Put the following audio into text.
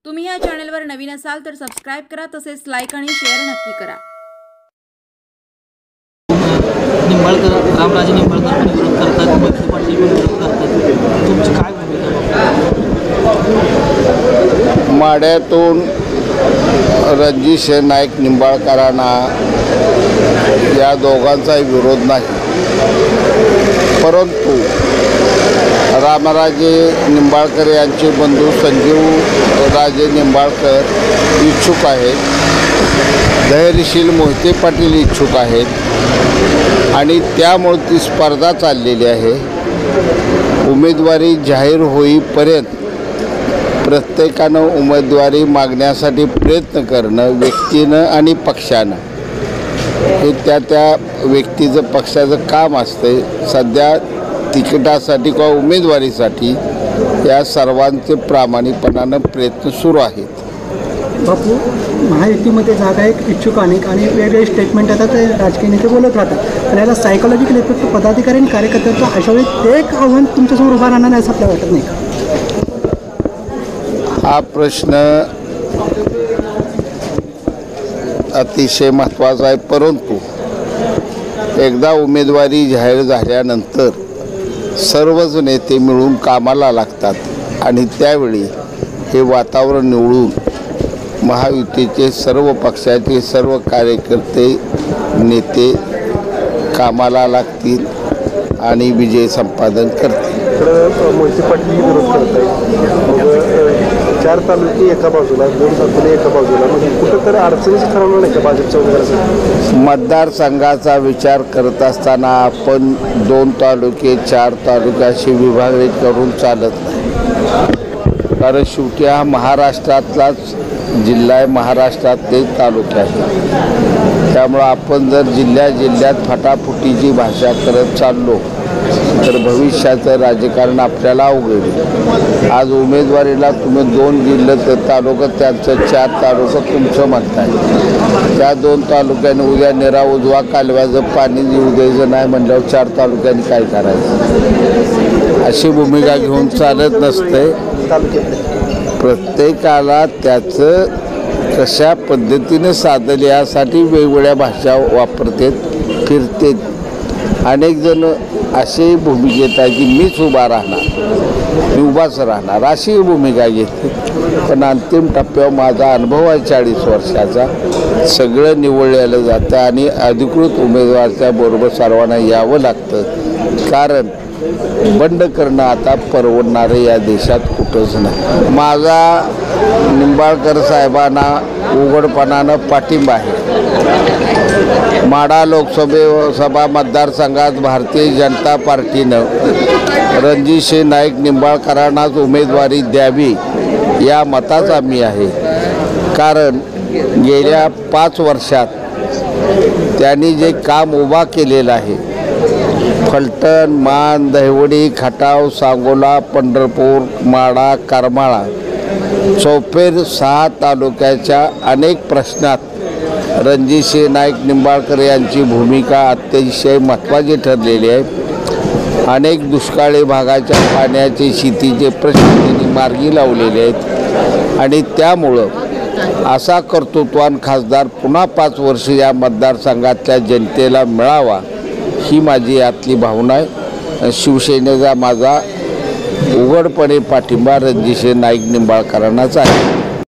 तुम्ही या चॅनलवर नवीन असाल तर सबस्क्राइब करा, तसेच लाईक आणि शेअर नक्की करा। निंबाळकर रामराजे निंबाळकर पण विरोध करतात, मोहिते पाटील पण विरोध करतात, तुमची काय भूमिका? माढ्यातून रणजित नाईक निंबाळकरांना या दोघांचाही विरोध नाही, परंतु रामराजे निंबाळकर यांचे बंधू संजीव राजे निंबाळकर इच्छुक आहेत, धैर्यशील मोहिते पाटील इच्छुक आहेत आणि त्यामुळे ती स्पर्धा चाललेली आहे। उमेदवारी जाहीर होईपर्यंत प्रत्येकानं उमेदवारी मागण्यासाठी प्रयत्न करणं, व्यक्तीनं आणि पक्षानं, हे त्या व्यक्तीचं पक्षाचं काम असते। सध्या तिकिटासाठी किंवा उमेदवारीसाठी या सर्वांचे प्रामाणिकपणानं प्रयत्न सुरू आहेत। बापू, महायुतीमध्ये जागा एक इच्छुक अनेक आणि वेगवेगळे स्टेटमेंट येतात, ते राजकीय नेते बोलत राहतात आणि याला सायकोलॉजिकल इफेक्ट पदाधिकारी आणि कार्यकर्त्यांचा अशा वेळी एक आव्हान तुमच्यासमोर उभा राहणार नाही असं आपल्याला वाटत नाही का? हा प्रश्न अतिशय महत्त्वाचा आहे, परंतु एकदा उमेदवारी जाहीर झाल्यानंतर सर्वच नेते मिळून कामाला लागतात आणि त्यावेळी हे वातावरण निवडून महायुतीचे सर्व पक्षाचे सर्व कार्यकर्ते नेते कामाला लागतील आणि विजय संपादन करतील। मोहिते पाटील विरोध करत आहेत, 4 तालुके एका बाजूला, 2 तालुके एका बाजूला, म्हणजे कुठं तर अडचणीचं ठरवलं नाही का भाजपच्या उमेदवारासाठी? मतदारसंघाचा विचार करत असताना आपण 2 तालुके 4 तालुक्याशी विभागणी करून चालत नाही, कारण शेवटी हा महाराष्ट्रातलाच जिल्हा आहे, महाराष्ट्रातले तालुके आहे। त्यामुळं आपण जर जिल्ह्यात फटाफुटीची भाषा करत चाललो तर भविष्याचं राजकारण आपल्याला अवघड। आज उमेदवारीला तुम्ही 2 जिल्हे तर तालुका त्यांचं 4 तालुका तुमचं म्हणताय, त्या 2 तालुक्याने उद्या निरा उजवा कालव्याचं पाणी येऊ द्यायचं नाही म्हणल्यावर 4 तालुक्यांनी काय करायचं? अशी भूमिका घेऊन चालत नसते। प्रत्येकाला त्याचं कशा पद्धतीने साधलं यासाठी वेगवेगळ्या भाषा वापरतात, फिरतात। अनेक जण अशी भूमिका आहे की मीच उभा राहणार, मी उभाच राहणार, अशी भूमिका घेते। पण अंतिम टप्प्यावर माझा अनुभव आहे 40 वर्षाचा, सगळं निवडलेलं जातं आणि अधिकृत उमेदवाराच्या बरोबर सर्वांना यावं लागतं, कारण बंड करणं आता परवडणारे या देशात कुठंच नाही। माझा निंबाळकर साहेबांना उघडपणानं पाठिंबा आहे। माढा लोकसभा मतदारसंघात भारतीय जनता पार्टीनं रणजित नाईक निंबाळकरांनाच उमेदवारी द्यावी या मताचा मी आहे, कारण गेल्या 5 वर्षात त्यांनी जे काम उभा केलेलं आहे, फलटण, मान, दहिवडी, खटाव, सांगोला, पंढरपूर, माढा, करमाळा, चौफेर 6 तालुक्याच्या अनेक प्रश्नात रणजित नाईक निंबाळकर यांची भूमिका अतिशय महत्त्वाची ठरलेली आहे। अनेक दुष्काळी भागाच्या पाण्याचे शेतीचे प्रश्न त्यांनी मार्गी लावलेले आहेत आणि त्यामुळं असा कर्तृत्वान खासदार पुन्हा 5 वर्ष या मतदारसंघातल्या जनतेला मिळावा ही माझी यातली भावना आहे। शिवसेनेचा माझा उघडपणे पाठिंबा रणजित नाईक निंबाळकरांनाच आहे।